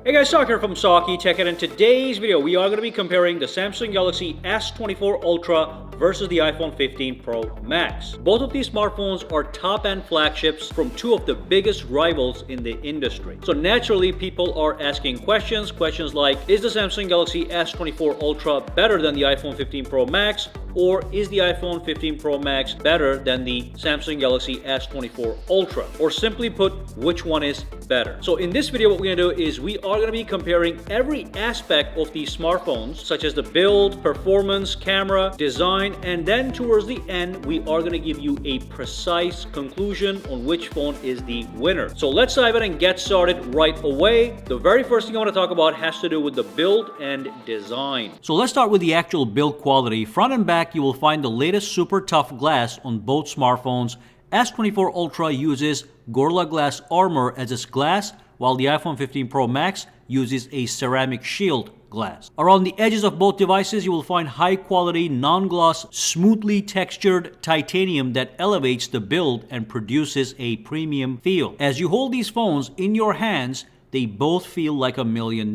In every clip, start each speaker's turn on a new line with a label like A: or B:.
A: Hey guys, Saki here from sakitech, and in today's video we are going to be comparing the Samsung Galaxy S24 Ultra versus the iPhone 15 Pro Max. Both of these smartphones are top-end flagships from two of the biggest rivals in the industry. So naturally people are asking questions like, is the Samsung Galaxy S24 Ultra better than the iPhone 15 Pro Max? Or is the iPhone 15 Pro Max better than the Samsung Galaxy S24 Ultra? Or simply put, which one is better? So in this video, what we're gonna do is we are gonna be comparing every aspect of these smartphones, such as the build, performance, camera, design, and then towards the end, we are gonna give you a precise conclusion on which phone is the winner. So let's dive in and get started right away. The very first thing I wanna talk about has to do with the build and design. So let's start with the actual build quality. Front and back, you will find the latest super tough glass on both smartphones. S24 Ultra uses Gorilla Glass Armor as its glass, while the iPhone 15 Pro Max uses a ceramic shield glass. Around the edges of both devices, you will find high-quality, non-gloss, smoothly textured titanium that elevates the build and produces a premium feel. As you hold these phones in your hands, they both feel like $1 million.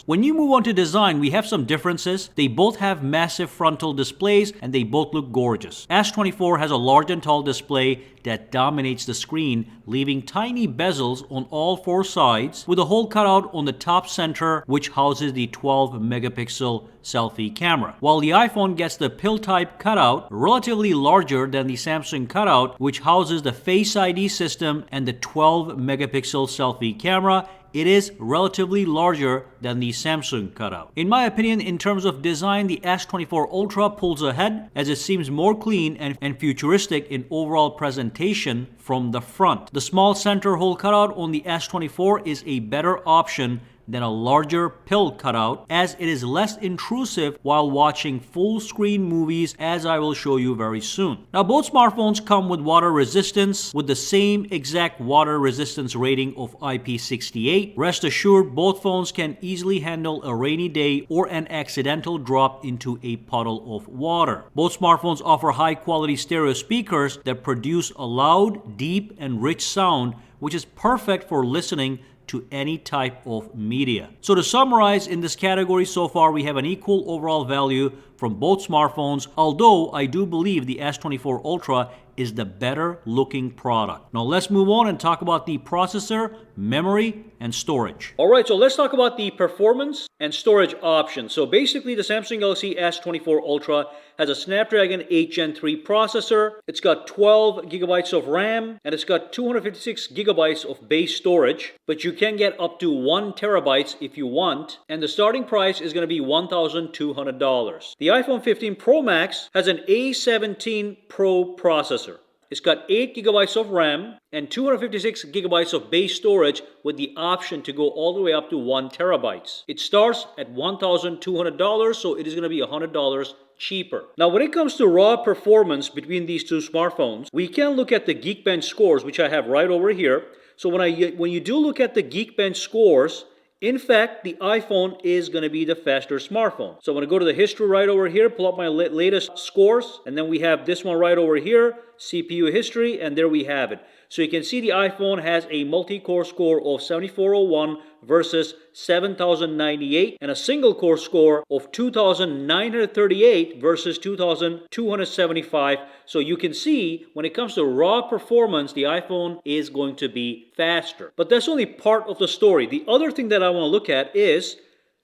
A: When you move on to design, we have some differences. They both have massive frontal displays and they both look gorgeous. S24 has a large and tall display that dominates the screen, leaving tiny bezels on all four sides with a hole cut out on the top center, which houses the 12-megapixel selfie camera. While the iPhone gets the pill-type cutout, relatively larger than the Samsung cutout, which houses the Face ID system and the 12-megapixel selfie camera, it is relatively larger than the Samsung cutout. In my opinion, in terms of design, the S24 Ultra pulls ahead as it seems more clean and futuristic in overall presentation from the front. The small center hole cutout on the S24 is a better option than a larger pill cutout, as it is less intrusive while watching full screen movies, as I will show you very soon. Now, both smartphones come with water resistance with the same exact water resistance rating of IP68. Rest assured, both phones can easily handle a rainy day or an accidental drop into a puddle of water. Both smartphones offer high quality stereo speakers that produce a loud, deep, and rich sound, which is perfect for listening to any type of media. So to summarize, in this category so far, we have an equal overall value from both smartphones, although I do believe the S24 Ultra is the better looking product. Now let's move on and talk about the processor, memory, and storage. Alright, so let's talk about the performance and storage options. So basically the Samsung Galaxy S24 Ultra has a Snapdragon 8 Gen 3 processor. It's got 12 gigabytes of RAM and it's got 256 gigabytes of base storage, but you can get up to 1 terabyte if you want, and the starting price is going to be $1,200. The iPhone 15 Pro Max has an A17 Pro processor. It's got 8 gigabytes of RAM and 256 gigabytes of base storage with the option to go all the way up to 1 terabyte. It starts at $1,200, so it is going to be $100 cheaper. Now, when it comes to raw performance between these two smartphones, we can look at the Geekbench scores, which I have right over here. So when you do look at the Geekbench scores, in fact, the iPhone is going to be the faster smartphone. So I'm going to go to the history right over here, pull up my latest scores, and then we have this one right over here, CPU history, and there we have it. So you can see the iPhone has a multi-core score of 7401 versus 7098 and a single core score of 2938 versus 2275. So you can see when it comes to raw performance, the iPhone is going to be faster. But that's only part of the story. The other thing that I want to look at is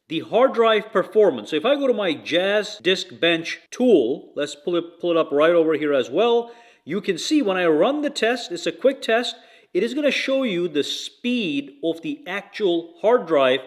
A: the hard drive performance. So if I go to my Jazz Disk Bench tool, let's pull it up right over here as well. You can see when I run the test, it's a quick test, it is going to show you the speed of the actual hard drive.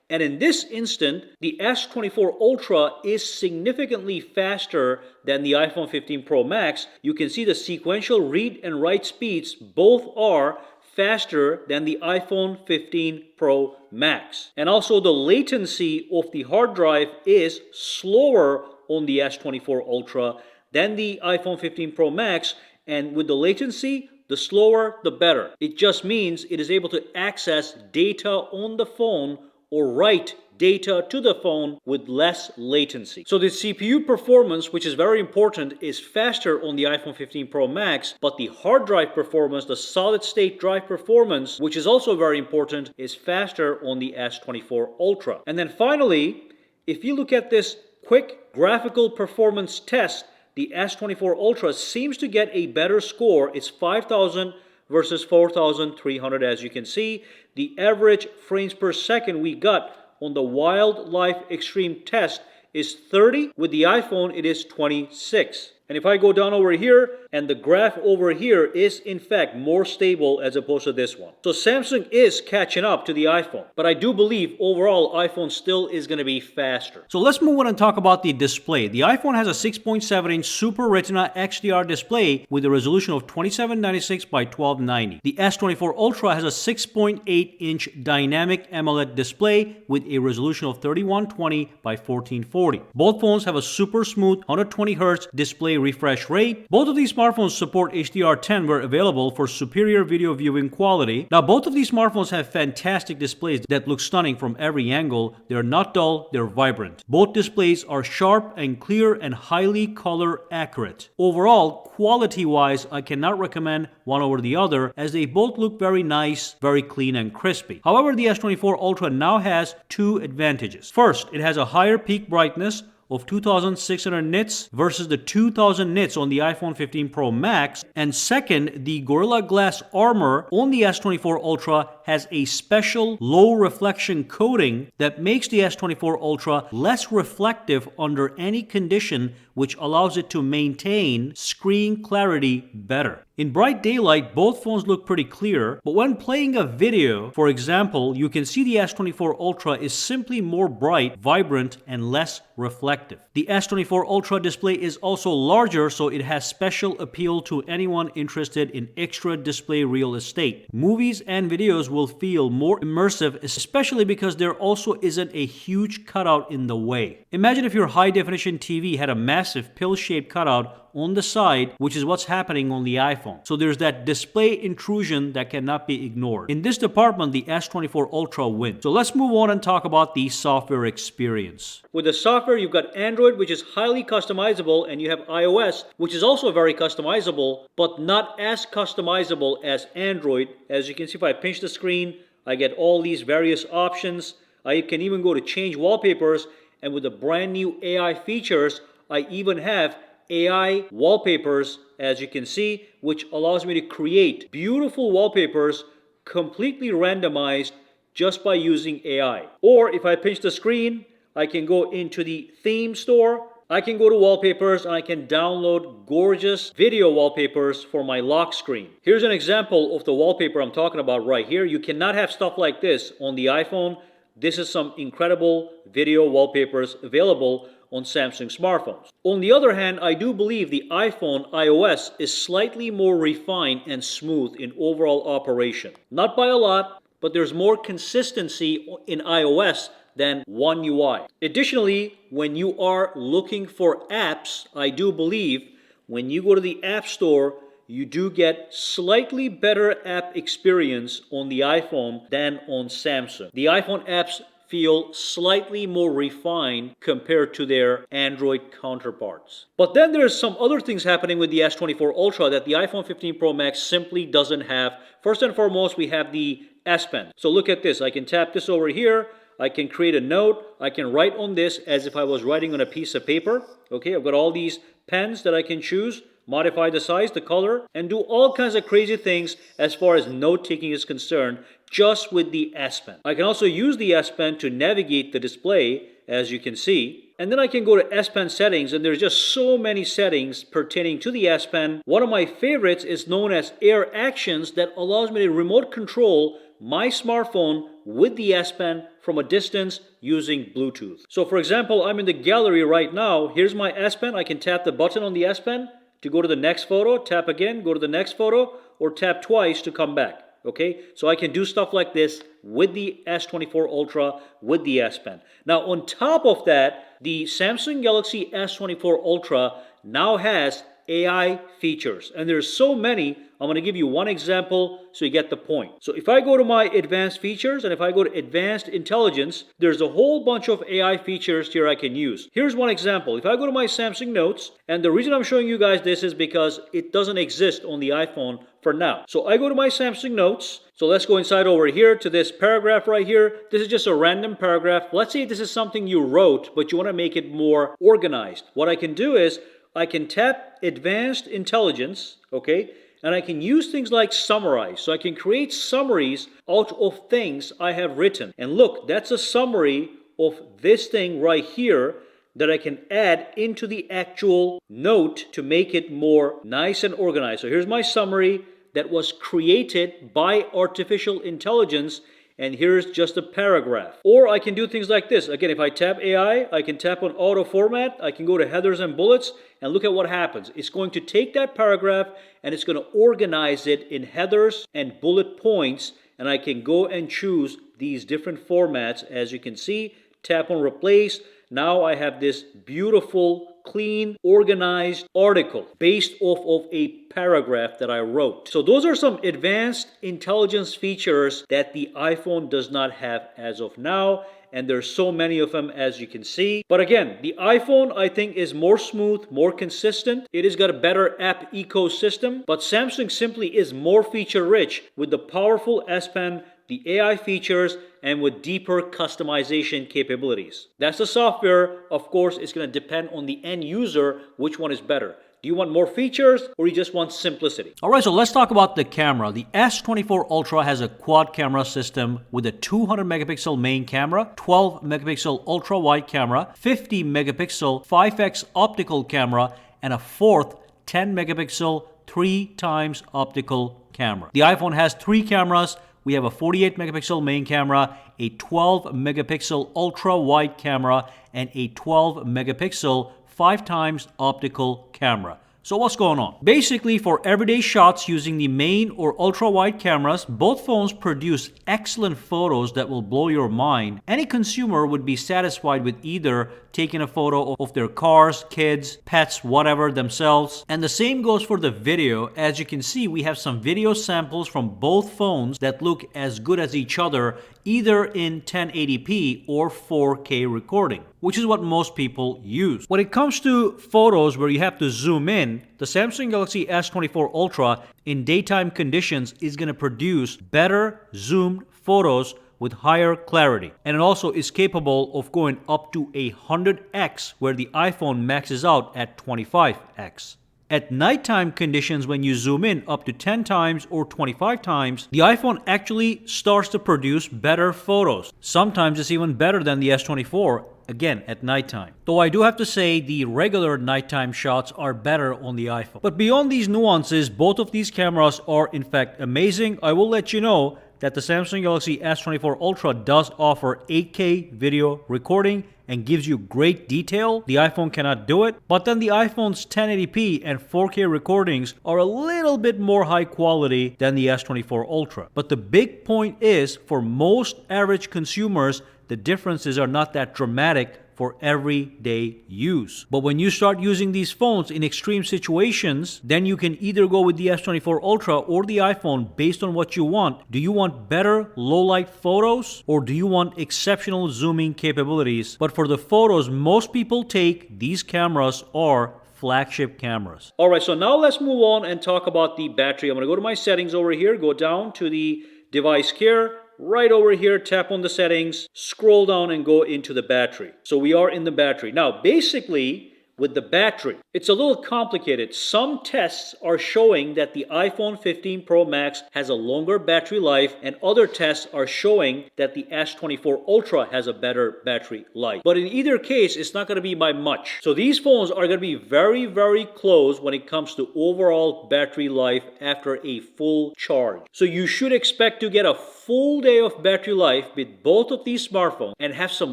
A: And in this instant, the S24 Ultra is significantly faster than the iPhone 15 Pro Max. You can see the sequential read and write speeds both are faster than the iPhone 15 Pro Max. And also the latency of the hard drive is slower on the S24 Ultra than the iPhone 15 Pro Max, and with the latency, the slower the better. It just means it is able to access data on the phone or write data to the phone with less latency. So the CPU performance, which is very important, is faster on the iPhone 15 Pro Max, but the hard drive performance, the solid state drive performance, which is also very important, is faster on the S24 Ultra. And then finally, if you look at this quick graphical performance test, the S24 Ultra seems to get a better score. It's 5,000 versus 4,300, as you can see. The average frames per second we got on the Wildlife Extreme test is 30. With the iPhone, it is 26. And if I go down over here, and the graph over here is in fact more stable as opposed to this one. So Samsung is catching up to the iPhone, but I do believe overall iPhone still is going to be faster. So let's move on and talk about the display. The iPhone has a 6.7-inch Super Retina XDR display with a resolution of 2796 by 1290. The S24 Ultra has a 6.8-inch dynamic AMOLED display with a resolution of 3120 by 1440. Both phones have a super smooth 120Hz display refresh rate. Both of these smartphones support HDR10 where available for superior video viewing quality. Now, both of these smartphones have fantastic displays that look stunning from every angle. They're not dull, they're vibrant. Both displays are sharp and clear and highly color accurate. Overall, quality-wise, I cannot recommend one over the other as they both look very nice, very clean and crispy. However, the S24 Ultra now has two advantages. First, it has a higher peak brightness of 2600 nits versus the 2000 nits on the iPhone 15 Pro Max. And second, the Gorilla Glass armor on the S24 Ultra has a special low reflection coating that makes the S24 Ultra less reflective under any condition, which allows it to maintain screen clarity better. In bright daylight, both phones look pretty clear, but when playing a video, for example, you can see the S24 Ultra is simply more bright, vibrant, and less reflective. The S24 Ultra display is also larger, so it has special appeal to anyone interested in extra display real estate. Movies and videos will feel more immersive, especially because there also isn't a huge cutout in the way. Imagine if your high-definition TV had a massive pill-shaped cutout on the side, which is what's happening on the iPhone. So there's that display intrusion that cannot be ignored. In this department, the S24 Ultra wins. So let's move on and talk about the software experience. With the software, you've got Android, which is highly customizable, and you have iOS, which is also very customizable, but not as customizable as Android. As you can see, if I pinch the screen, I get all these various options. I can even go to change wallpapers, and with the brand new AI features, I even have AI wallpapers, as you can see, which allows me to create beautiful wallpapers completely randomized just by using AI. Or if I pinch the screen, I can go into the theme store, I can go to wallpapers, and I can download gorgeous video wallpapers for my lock screen. Here's an example of the wallpaper I'm talking about right here. You cannot have stuff like this on the iPhone. This is some incredible video wallpapers available on Samsung smartphones. On the other hand, I do believe the iPhone iOS is slightly more refined and smooth in overall operation. Not by a lot, but there's more consistency in iOS than One UI. Additionally, when you are looking for apps, I do believe when you go to the App Store, you do get slightly better app experience on the iPhone than on Samsung. The iPhone apps feel slightly more refined compared to their Android counterparts. But then there's some other things happening with the S24 Ultra that the iPhone 15 Pro Max simply doesn't have. First and foremost, we have the S Pen. So look at this. I can tap this over here. I can create a note. I can write on this as if I was writing on a piece of paper. Okay, I've got all these pens that I can choose, modify the size, the color, and do all kinds of crazy things as far as note-taking is concerned just with the S Pen. I can also use the S Pen to navigate the display, as you can see. And then I can go to S Pen settings, and there's just so many settings pertaining to the S Pen. One of my favorites is known as Air Actions that allows me to remote control my smartphone with the S Pen from a distance using Bluetooth. So for example, I'm in the gallery right now. Here's my S Pen. I can tap the button on the S Pen to go to the next photo, tap again, go to the next photo, or tap twice to come back. Okay, so I can do stuff like this with the S24 Ultra, with the S Pen. Now on top of that, the Samsung Galaxy S24 Ultra now has AI features, and there's so many I'm going to give you one example so you get the point. So if I go to my advanced features and if I go to advanced intelligence, there's a whole bunch of AI features here I can use. Here's one example. If I go to my Samsung Notes, and the reason I'm showing you guys this is because it doesn't exist on the iPhone for now. So I go to my Samsung Notes. So let's go inside over here to this paragraph right here. This is just a random paragraph. Let's say this is something you wrote, but you want to make it more organized. What I can do is I can tap Advanced Intelligence, okay? And I can use things like summarize. So I can create summaries out of things I have written. And look, that's a summary of this thing right here that I can add into the actual note to make it more nice and organized. So here's my summary that was created by artificial intelligence, and here's just a paragraph. Or I can do things like this. Again, if I tap AI, I can tap on auto format, I can go to headers and bullets, and look at what happens. It's going to take that paragraph and it's going to organize it in headers and bullet points, and I can go and choose these different formats. As you can see, tap on replace. Now I have this beautiful, clean, organized article based off of a paragraph that I wrote. So those are some advanced intelligence features that the iPhone does not have as of now. And there's so many of them, as you can see. But again, the iPhone, I think, is more smooth, more consistent. It has got a better app ecosystem. But Samsung simply is more feature rich with the powerful S Pen, the AI features, and with deeper customization capabilities. That's the software. Of course, it's going to depend on the end user which one is better. Do you want more features or you just want simplicity? All right, so let's talk about the camera. The S24 Ultra has a quad camera system with a 200 megapixel main camera, 12 megapixel ultra wide camera, 50 megapixel 5x optical camera, and a fourth 10 megapixel 3x optical camera. The iPhone has three cameras. We have a 48 megapixel main camera, a 12 megapixel ultra wide camera, and a 12 megapixel 5x optical camera. So what's going on? Basically, for everyday shots using the main or ultra wide cameras, both phones produce excellent photos that will blow your mind. Any consumer would be satisfied with either taking a photo of their cars, kids, pets, whatever, themselves. And the same goes for the video. As you can see, we have some video samples from both phones that look as good as each other, either in 1080p or 4K recording, which is what most people use. When it comes to photos where you have to zoom in, the Samsung Galaxy S24 Ultra in daytime conditions is going to produce better zoomed photos with higher clarity. And it also is capable of going up to 100x, where the iPhone maxes out at 25x. At nighttime conditions, when you zoom in up to 10 times or 25 times, the iPhone actually starts to produce better photos. Sometimes it's even better than the S24, again, at nighttime. Though I do have to say the regular nighttime shots are better on the iPhone. But beyond these nuances, both of these cameras are in fact amazing. I will let you know that the Samsung Galaxy S24 Ultra does offer 8K video recording and gives you great detail. The iPhone cannot do it. But then the iPhone's 1080p and 4K recordings are a little bit more high quality than the S24 Ultra. But the big point is, for most average consumers, the differences are not that dramatic for everyday use. But when you start using these phones in extreme situations, then you can either go with the S24 Ultra or the iPhone based on what you want. Do you want better low-light photos, or do you want exceptional zooming capabilities? But for the photos most people take, these cameras are flagship cameras. All right, so now let's move on and talk about the battery. I'm going to go to my settings over here, go down to the device care. Right over here, tap on the settings, scroll down and go into the battery. So we are in the battery. Now, basically, with the battery, it's a little complicated. Some tests are showing that the iPhone 15 Pro Max has a longer battery life, and other tests are showing that the S24 Ultra has a better battery life. But in either case, it's not going to be by much. So these phones are going to be very, very close when it comes to overall battery life after a full charge. So you should expect to get a full day of battery life with both of these smartphones and have some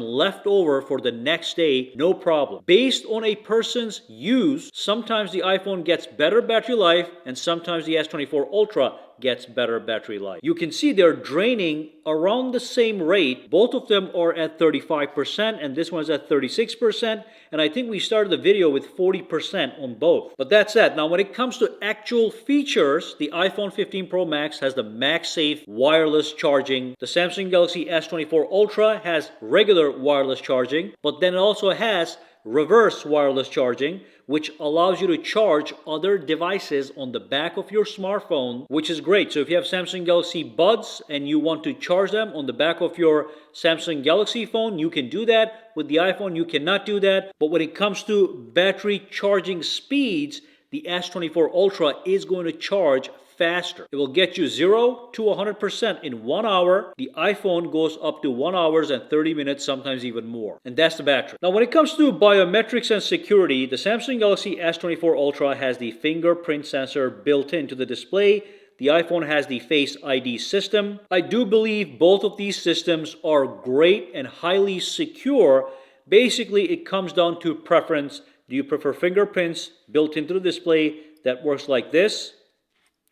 A: left over for the next day, no problem. Based on a person's use, sometimes the iPhone gets better battery life and sometimes the S24 Ultra gets better battery life. You can see they're draining around the same rate. Both of them are at 35% and this one's at 36%. And I think we started the video with 40% on both. But that's that. Now when it comes to actual features, the iPhone 15 Pro Max has the MagSafe wireless charging. The Samsung Galaxy S24 Ultra has regular wireless charging, but then it also has reverse wireless charging, which allows you to charge other devices on the back of your smartphone, which is great. So if you have Samsung Galaxy Buds and you want to charge them on the back of your Samsung Galaxy phone, you can do that. With the iPhone, you cannot do that. But when it comes to battery charging speeds, the S24 Ultra is going to charge faster. It will get you 0 to 100% in 1 hour. The iPhone goes up to 1 hour and 30 minutes, sometimes even more. And that's the battery. Now, when it comes to biometrics and security, the Samsung Galaxy S24 Ultra has the fingerprint sensor built into the display. The iPhone has the Face ID system. I do believe both of these systems are great and highly secure. Basically, it comes down to preference. Do you prefer fingerprints built into the display that works like this?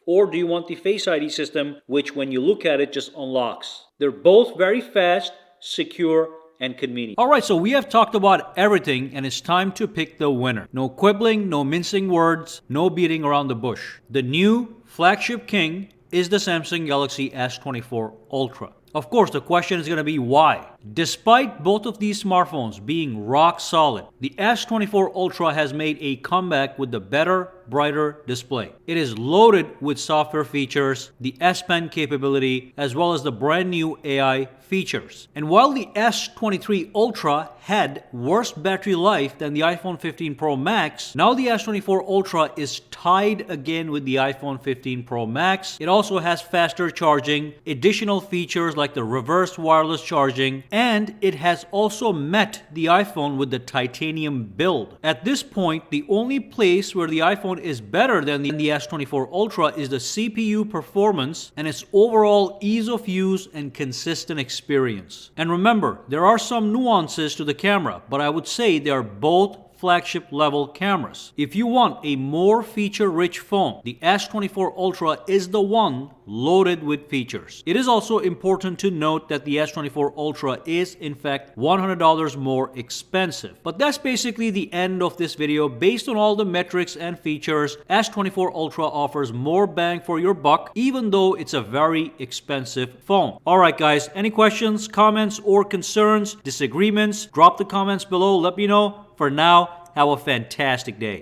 A: Or do you want the Face ID system, which when you look at it just unlocks? They're both very fast, secure, and convenient. All right, so we have talked about everything and it's time to pick the winner. No quibbling, no mincing words, no beating around the bush. The new flagship king is the Samsung Galaxy S24 Ultra. Of course, the question is going to be why? Despite both of these smartphones being rock solid, the S24 Ultra has made a comeback with the better, brighter display. It is loaded with software features, the S Pen capability, as well as the brand new AI features. And while the S23 Ultra had worse battery life than the iPhone 15 Pro Max, now the S24 Ultra is tied again with the iPhone 15 Pro Max. It also has faster charging, additional features like the reverse wireless charging, and it has also met the iPhone with the titanium build. At this point, the only place where the iPhone is better than the S24 Ultra is the CPU performance and its overall ease of use and consistent experience. And remember, there are some nuances to the camera, but I would say they are both flagship level cameras. If you want a more feature-rich phone, the S24 Ultra is the one loaded with features. It is also important to note that the S24 Ultra is in fact $100 more expensive. But that's basically the end of this video. Based on all the metrics and features, S24 Ultra offers more bang for your buck, even though it's a very expensive phone. Alright guys, any questions, comments, or concerns, disagreements, drop the comments below, let me know. For now, have a fantastic day.